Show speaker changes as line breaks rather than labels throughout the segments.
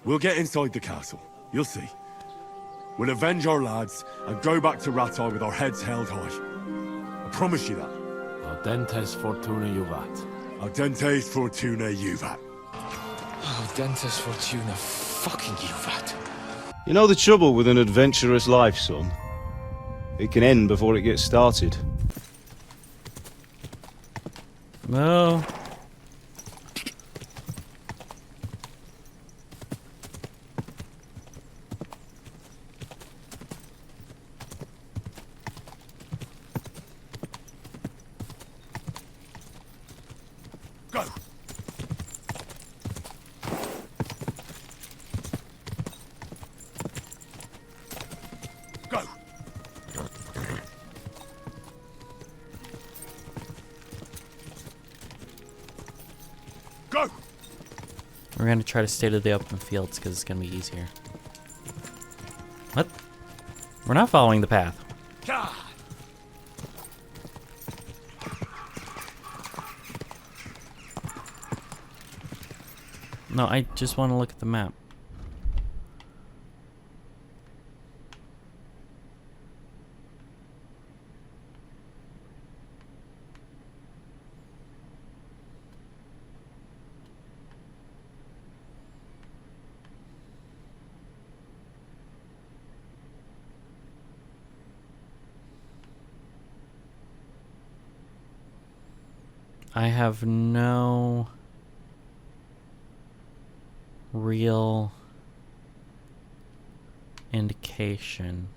We'll get inside the castle. You'll see. We'll avenge our lads and go back to Rattay with our heads held high. I promise you that.
Audentes fortuna juvat.
Audentes fortuna juvat.
Audentes fortuna fucking juvat.
You know the trouble with an adventurous life, son? It can end before it gets started.
No.
Go! Go! Go!
We're gonna try to stay to the open fields because it's gonna be easier. What? We're not following the path.
God!
No, I just want to look at the map. I have no real indication.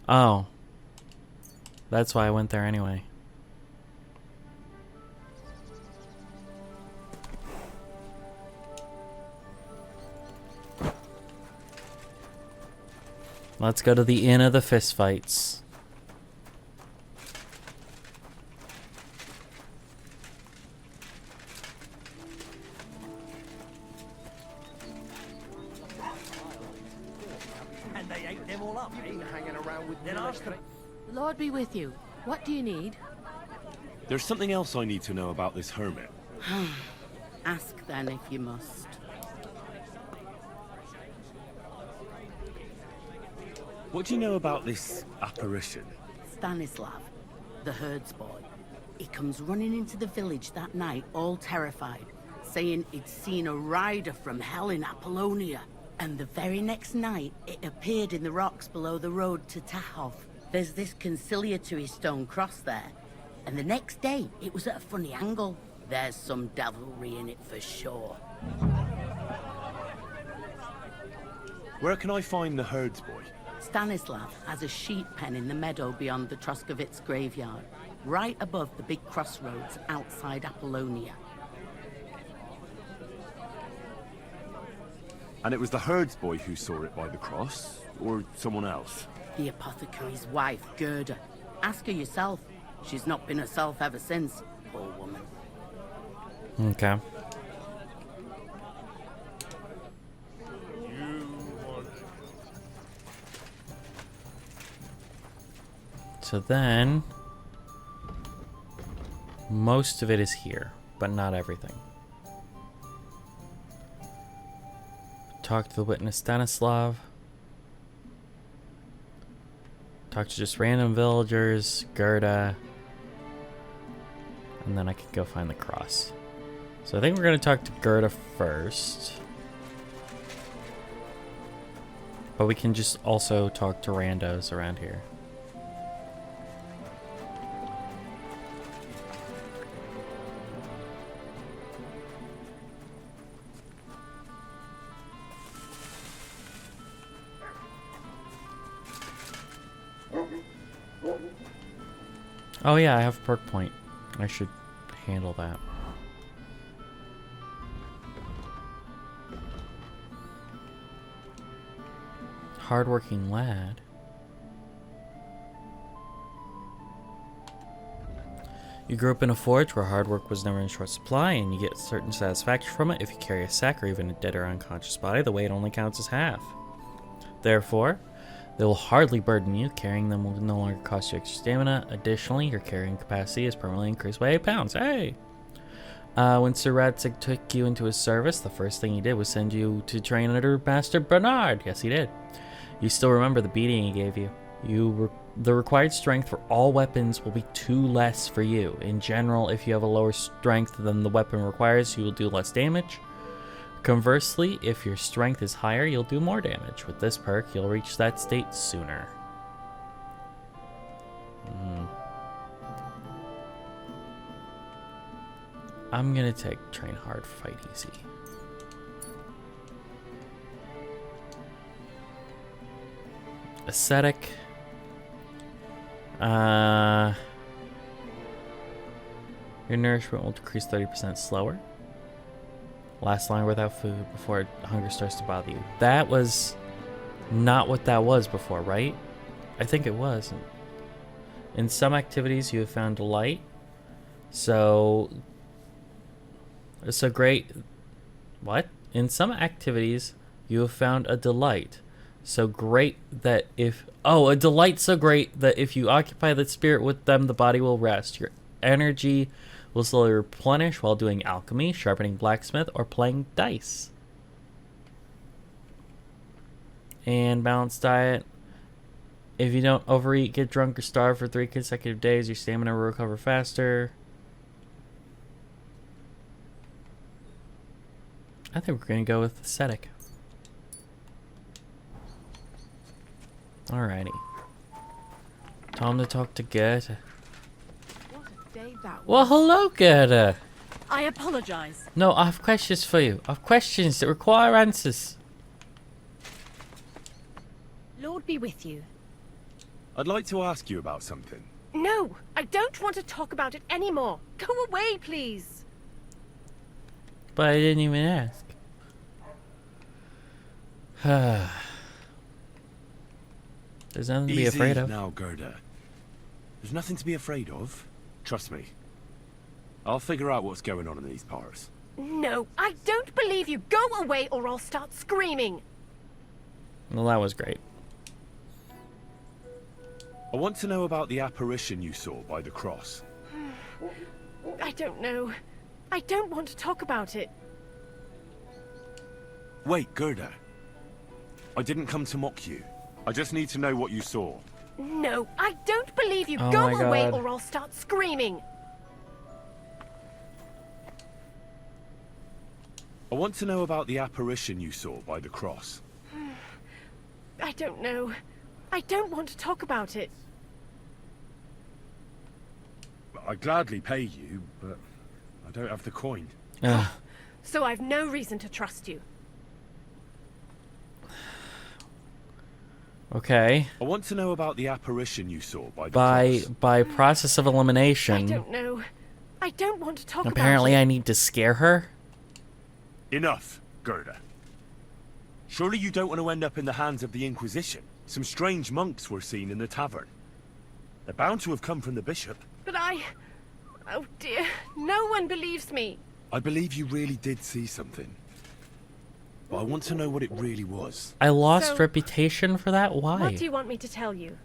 Oh. That's why I went there anyway. Let's go to the Inn of the Fistfights.
The Lord be with you. What do you need?
There's something else I need to know about this hermit.
Ask then if you must.
What do you know about this apparition?
Stanislav, the herds boy. He comes running into the village that night, all terrified, saying he'd seen a rider from hell in Apollonia. And the very next night, it appeared in the rocks below the road to Tahov. There's this conciliatory stone cross there. And the next day, it was at a funny angle. There's some devilry in it for sure.
Where can I find the herds boy?
Stanislav has a sheep pen in the meadow beyond the Troskovitz graveyard, right above the big crossroads outside Apollonia.
And it was the herds boy who saw it by the cross, or someone else?
The apothecary's wife, Gerda. Ask her yourself. She's not been herself ever since, poor woman.
Okay. So then, most of it is here, but not everything. Talk to the witness Stanislav. Talk to just random villagers, Gerda. And then I could go find the cross. So I think we're going to talk to Gerda first. But we can just also talk to randos around here. Oh yeah, I have perk point. I should handle that. Hardworking lad. You grew up in a forge where hard work was never in short supply, and you get certain satisfaction from it if you carry a sack or even a dead or unconscious body. The weight only counts as half. Therefore, they will hardly burden you. Carrying them will no longer cost you extra stamina. Additionally, your carrying capacity is permanently increased by 8 pounds. Hey! When Sir Radzig took you into his service, the first thing he did was send you to train under Master Bernard. Yes, he did. You still remember the beating he gave you. The required strength for all weapons will be 2 less for you. In general, if you have a lower strength than the weapon requires, you will do less damage. Conversely, if your strength is higher, you'll do more damage. With this perk, you'll reach that state sooner. I'm gonna take train hard, fight easy. Ascetic. Your nourishment will decrease 30% slower. Last longer without food before hunger starts to bother you. That was not what that was before, right? I think it was. In some activities, you have found delight. So great. What? In some activities, you have found a delight. So great that if... Oh, a delight so great that if you occupy the spirit with them, the body will rest. Your energy will slowly replenish while doing alchemy, sharpening blacksmith, or playing dice. And balanced diet. If you don't overeat, get drunk, or starve for 3 consecutive days, your stamina will recover faster. I think we're going to go with ascetic. Alrighty. Time to talk to Goethe.
What a day that was.
Well, hello, Goethe.
I apologize.
No, I have questions for you. I have questions that require answers.
Lord be with you.
I'd like to ask you about something.
No, I don't want to talk about it anymore. Go away, please.
But I didn't even ask. There's nothing to be afraid of.
Now, Gerda. There's nothing to be afraid of. Trust me. I'll figure out what's going on in these parts.
No, I don't believe you. Go away or I'll start screaming.
Well, that was great.
I want to know about the apparition you saw by the cross.
I don't know. I don't want to talk about it.
Wait, Gerda. I didn't come to mock you. I just need to know what you saw.
No, I don't believe you.
Oh
Go
my
away
God.
or I'll start screaming.
I want to know about the apparition you saw by the cross.
I don't know. I don't want to talk about it.
I'd gladly pay you, but I don't have the coin.
Ugh.
So I've no reason to trust you.
Okay.
I want to know about the apparition you saw by the cross.
By process of
I
elimination,
don't know. I don't want to talk
apparently
about it.
I need to scare her.
Enough, Gerda. Surely you don't want to end up in the hands of the Inquisition. Some strange monks were seen in the tavern. They're bound to have come from the bishop.
But oh dear, no one believes me.
I believe you really did see something. But I want to know what it really was.
I lost
So,
reputation for that? Why?
What do you want me to tell you?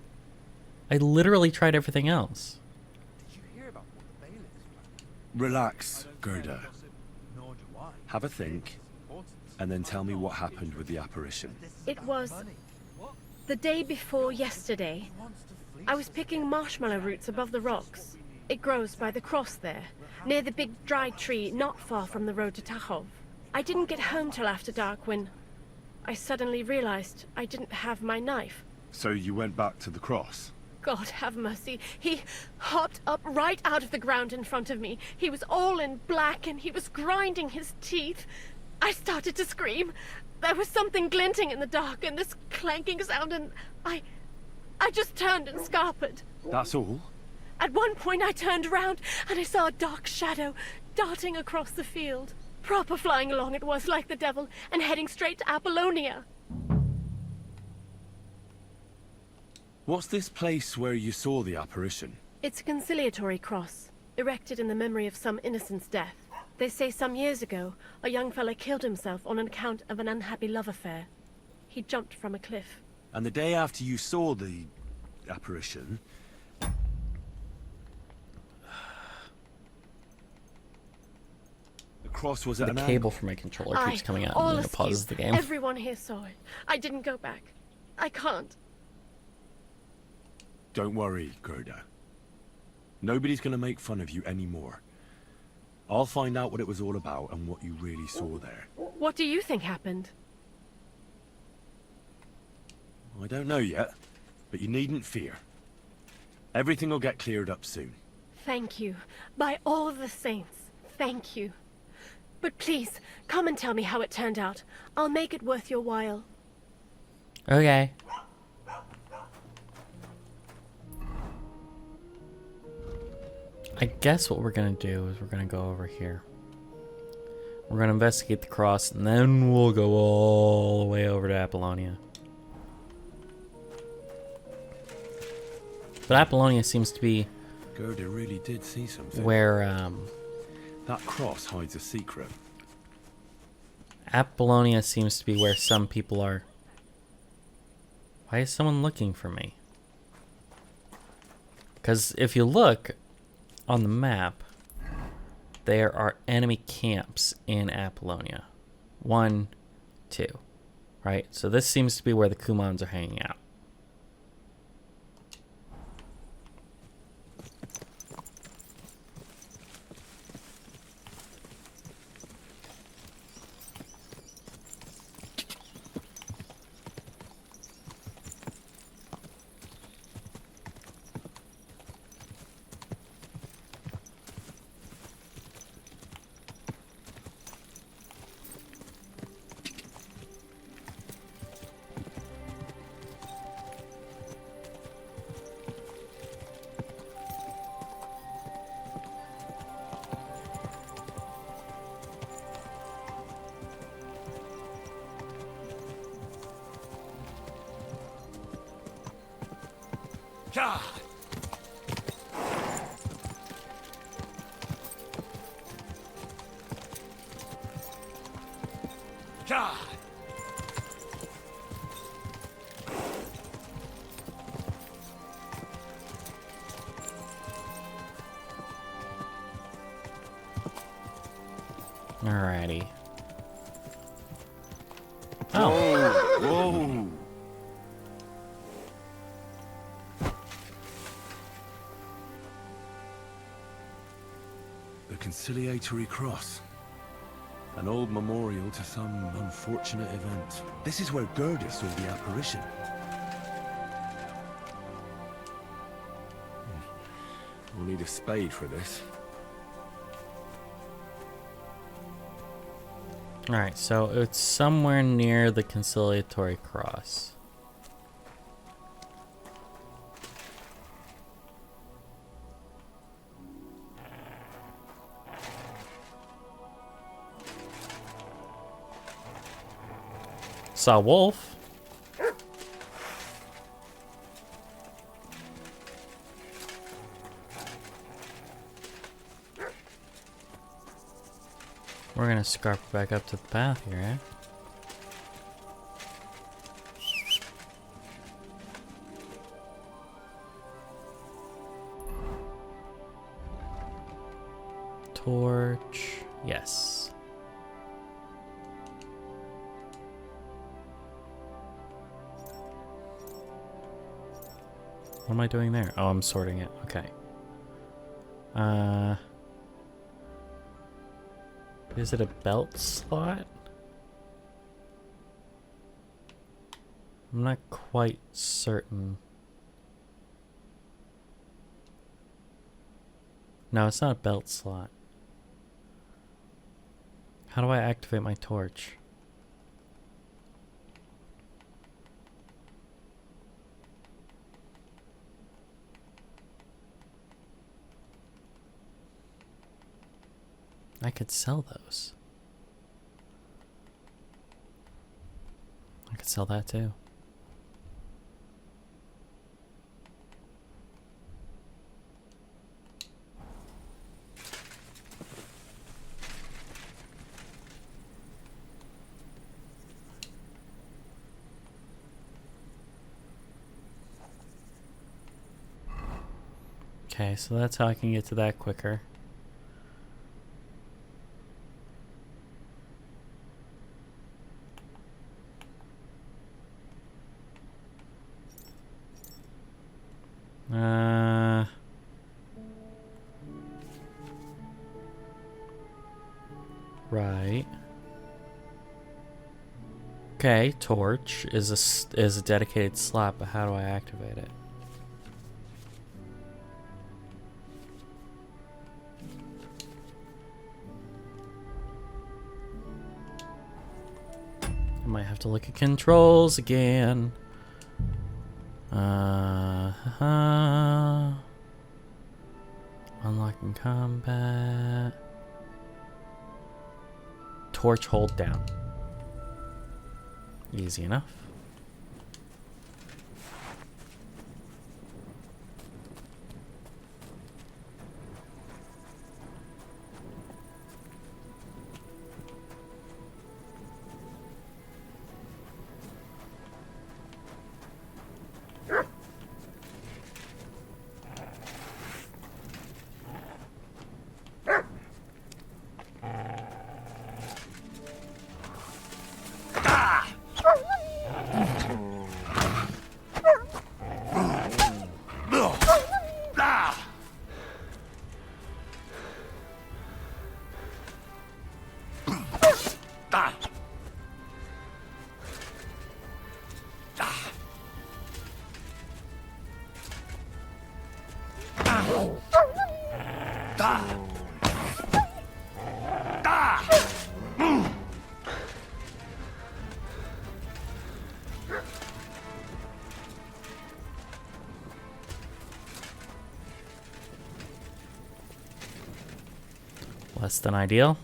I literally tried everything else.
Relax, Gerda. Have a think, and then tell me what happened with the apparition.
It was the day before yesterday. I was picking marshmallow roots above the rocks. It grows by the cross there, near the big dry tree not far from the road to Tachov. I didn't get home till after dark when I suddenly realized I didn't have my knife.
So you went back to the cross?
God have mercy. He hopped up right out of the ground in front of me. He was all in black and he was grinding his teeth. I started to scream. There was something glinting in the dark and this clanking sound and I just turned and scarpered.
That's all?
At one point I turned around and I saw a dark shadow darting across the field. Proper flying along it was like the devil and heading straight to Apollonia.
What's this place where you saw the apparition?
It's a conciliatory cross, erected in the memory of some innocent's death. They say some years ago, a young fella killed himself on account of an unhappy love affair. He jumped from a cliff.
And the day after you saw the apparition, cross was at
The
an
cable
angle.
for my controller keeps
I,
coming out
all
and then it
askew.
pauses the game.
Everyone here saw it. I didn't go back. I can't.
Don't worry, Gerda. Nobody's gonna make fun of you anymore. I'll find out what it was all about and what you really saw there.
What do you think happened?
I don't know yet, but you needn't fear. Everything will get cleared up soon.
Thank you. By all of the saints, thank you. But please, come and tell me how it turned out. I'll make it worth your while.
Okay. I guess what we're gonna do is we're gonna go over here. We're gonna investigate the cross and then we'll go all the way over to Apollonia. But Apollonia seems to be
Gerda really did see something.
where,
That cross hides a secret.
Apollonia seems to be where some people are. Why is someone looking for me? Because if you look on the map, there are enemy camps in Apollonia. 1, 2. Right? So this seems to be where the Kumans are hanging out.
God! God!
Alrighty. Oh.
Whoa! The conciliatory cross. An old memorial to some unfortunate event. This is where Gerda saw the apparition. We'll need a spade for this.
Alright, so it's somewhere near the conciliatory cross. Saw a wolf. We're gonna scarp back up to the path here, eh? Torch. Yes. What am I doing there? Oh, I'm sorting it. Okay. Is it a belt slot? I'm not quite certain. No, it's not a belt slot. How do I activate my torch? I could sell those. I could sell that too. Okay, so that's how I can get to that quicker. Okay, torch is a dedicated slot, but how do I activate it? I might have to look at controls again. Unlocking combat. Torch hold down. Easy enough. Less than ideal.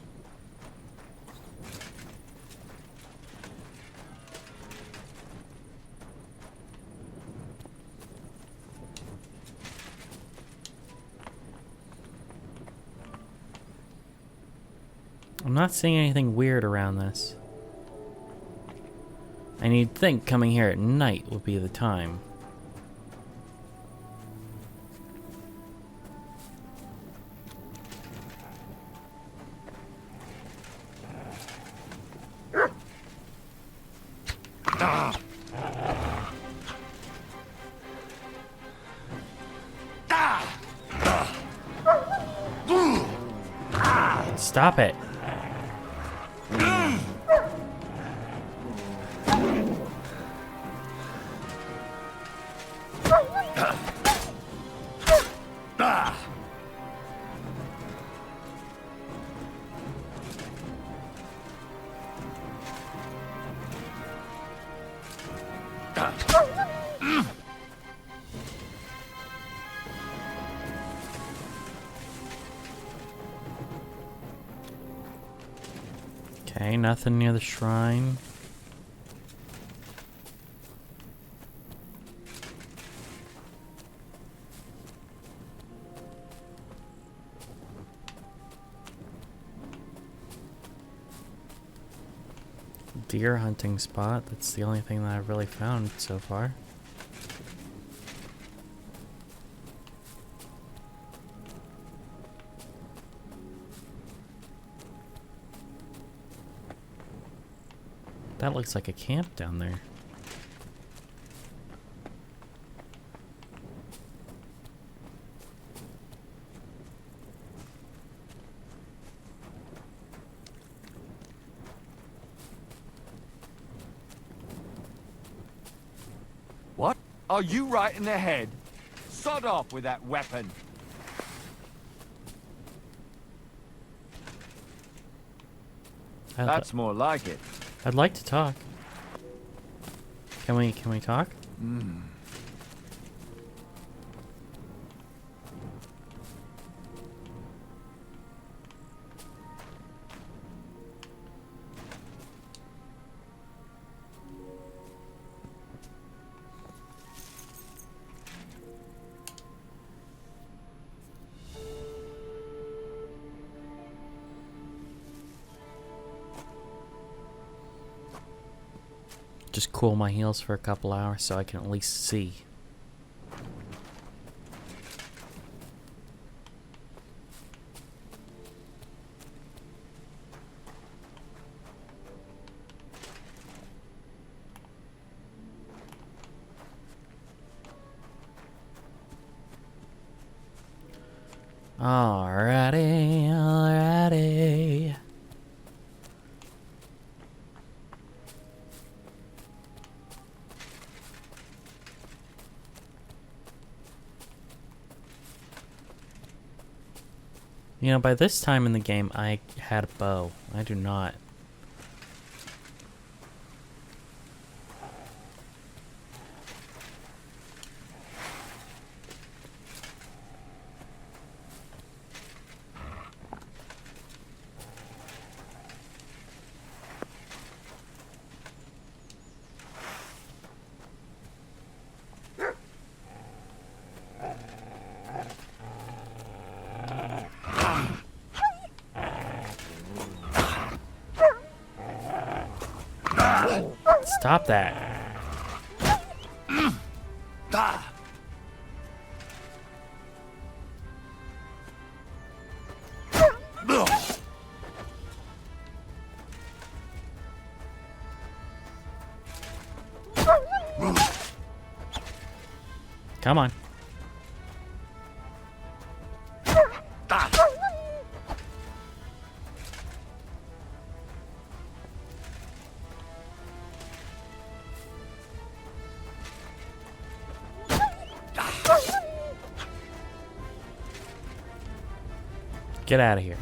I'm not seeing anything weird around this. And you'd think coming here at night would be the time. Stop it. Okay, nothing near the shrine. Deer hunting spot. That's the only thing that I've really found so far. That looks like a camp down there.
What? Are you right in the head? Sod off with that weapon. That's more like it.
I'd like to talk. Can we talk? Just cool my heels for a couple hours so I can at least see. Alrighty. You know, by this time in the game, I had a bow. I do not. Stop that. Come on. Get out of here.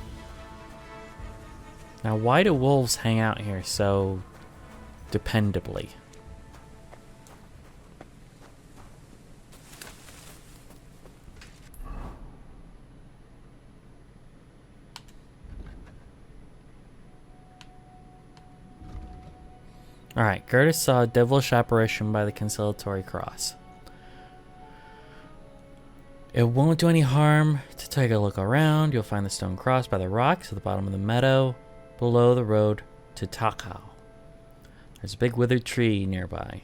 Now, why do wolves hang out here so dependably? Alright, Gertis saw a devilish apparition by the conciliatory cross. It won't do any harm to take a look around. You'll find the stone cross by the rocks at the bottom of the meadow, below the road to Takao. There's a big withered tree nearby.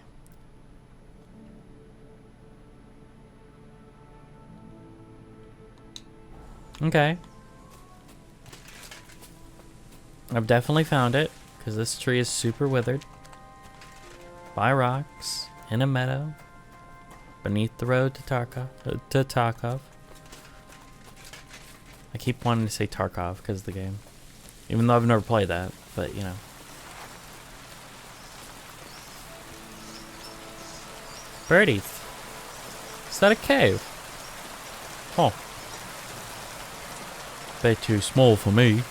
Okay. I've definitely found it, because this tree is super withered. By rocks, in a meadow, beneath the road to Tarkov. I keep wanting to say Tarkov because of the game. Even though I've never played that, but you know. Birdies. Is that a cave? Oh. Bit too small for me.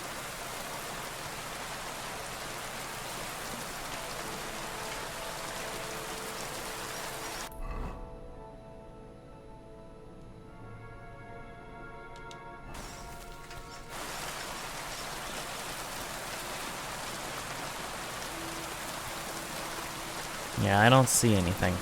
Yeah, I don't see anything.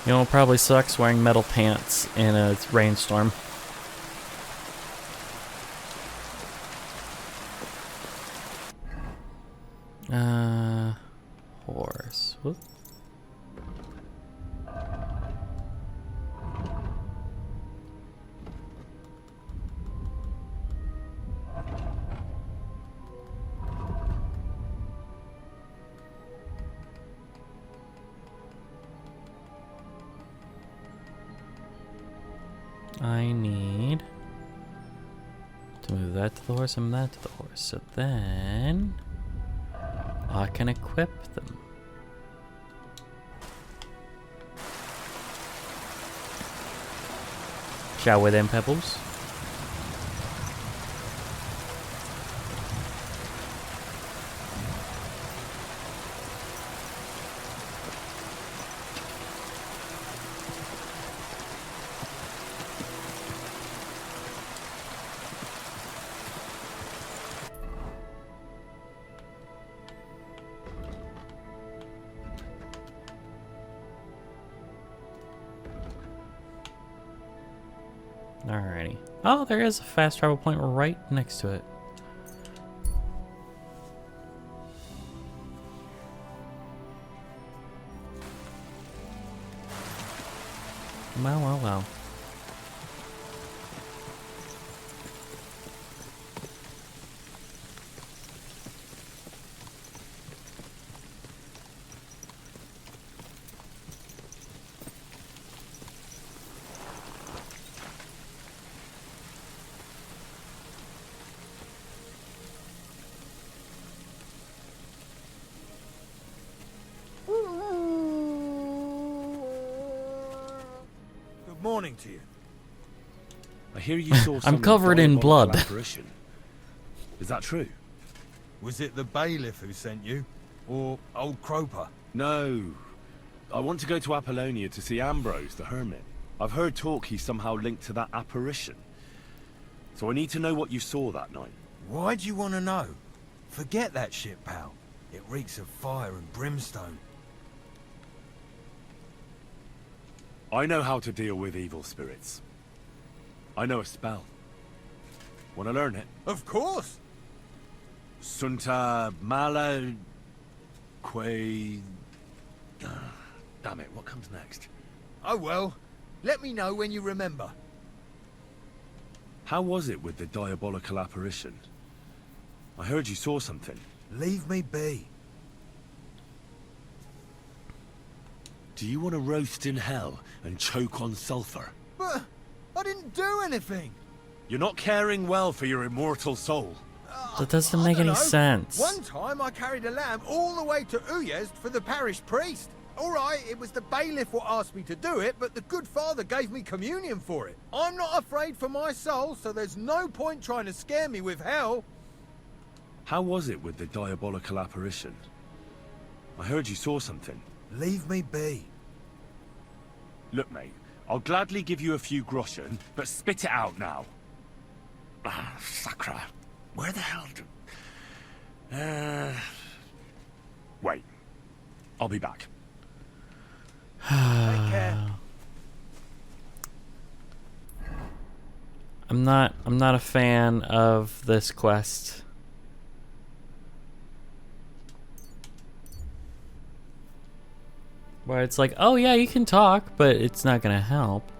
You know, it probably sucks wearing metal pants in a rainstorm. Horse. Whoop. I need to move that to the horse and that to the horse. So then I can equip them. Shall we then, Pebbles? Alrighty. Oh, there is a fast travel point right next to it. Well, well, well.
morning to you.
I hear you saw some
covered in
diabolical
blood.
apparition. Is that true?
Was it the bailiff who sent you? Or old Croper?
No. I want to go to Apollonia to see Ambrose, the hermit. I've heard talk he's somehow linked to that apparition. So I need to know what you saw that night.
Why do you want to know? Forget that shit, pal. It reeks of fire and brimstone.
I know how to deal with evil spirits. I know a spell. Want to learn it?
Of course!
Sunta Mala... Quay... Damn it, what comes next?
Oh well, let me know when you remember.
How was it with the diabolical apparition? I heard you saw something.
Leave me be.
Do you want to roast in hell and choke on sulfur?
But I didn't do anything.
You're not caring well for your immortal soul.
That doesn't
I
make
don't
any
know.
sense.
One time I carried a lamb all the way to Uyezd for the parish priest. Alright, it was the bailiff what asked me to do it, but the good father gave me communion for it. I'm not afraid for my soul, so there's no point trying to scare me with hell.
How was it with the diabolical apparition? I heard you saw something.
Leave me be.
Look, mate, I'll gladly give you a few groschen, but spit it out now. Ah, Sacra. Where the hell do... Wait. I'll be back.
Take care.
I'm not a fan of this quest. Where it's like, oh yeah, you can talk, but it's not gonna help.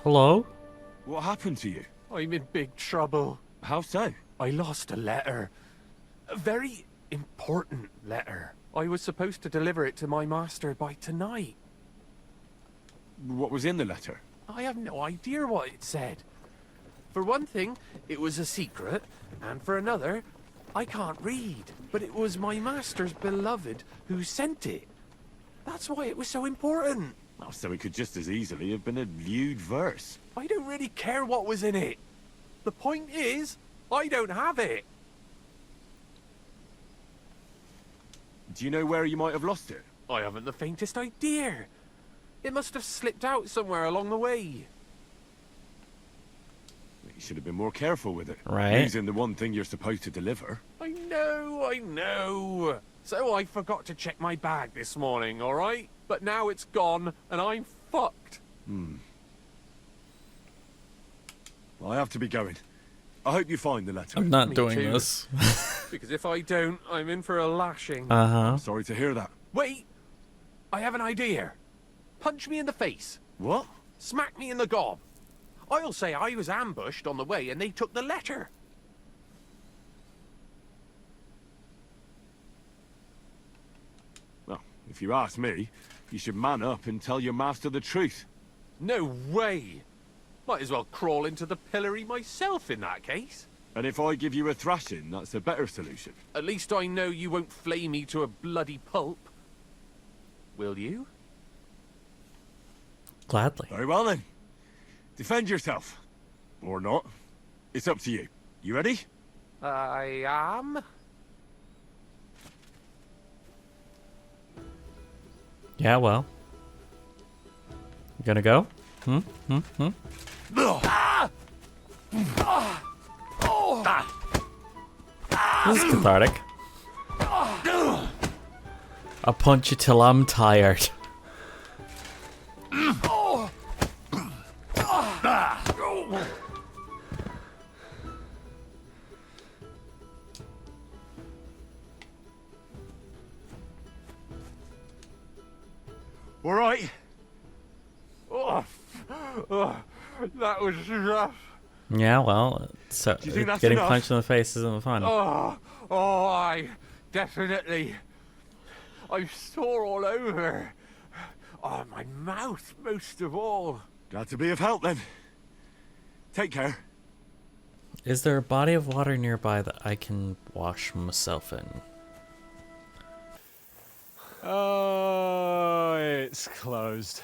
Hello?
What happened to you?
I'm in big trouble.
How so?
I lost a letter. A very important letter. I was supposed to deliver it to my master by tonight.
What was in the letter?
I have no idea what it said. For one thing, it was a secret, and for another, I can't read. But it was my master's beloved who sent it. That's why it was so important.
Oh, so it could just as easily have been a lewd verse.
I don't really care what was in it. The point is, I don't have it.
Do you know where you might have lost it?
I haven't the faintest idea. It must have slipped out somewhere along the way.
You should have been more careful with it.
Right.
Using the one thing you're supposed to deliver.
I know. So I forgot to check my bag this morning, alright? But now it's gone, and I'm fucked.
Well, I have to be going. I hope you find the letter.
I'm not
Me
doing
too.
this.
Because if I don't, I'm in for a lashing.
Uh-huh.
Sorry to hear that.
Wait! I have an idea. Punch me in the face.
What?
Smack me in the gob. I'll say I was ambushed on the way and they took the letter.
Well, if you ask me, you should man up and tell your master the truth.
No way! Might as well crawl into the pillory myself in that case.
And if I give you a thrashing, that's a better solution.
At least I know you won't flay me to a bloody pulp. Will you?
Gladly.
Very well then. Defend yourself. Or not. It's up to you. You ready?
I am.
Yeah, well. You gonna go? This is cathartic. I'll punch you till I'm tired.
All right.
That was rough.
Yeah, well, so
Do you think that's
getting
enough?
punched in the face isn't fun.
I definitely. I'm sore all over. Oh, my mouth most of all.
Glad to be of help then. Take care.
Is there a body of water nearby that I can wash myself in?
Oh, it's closed.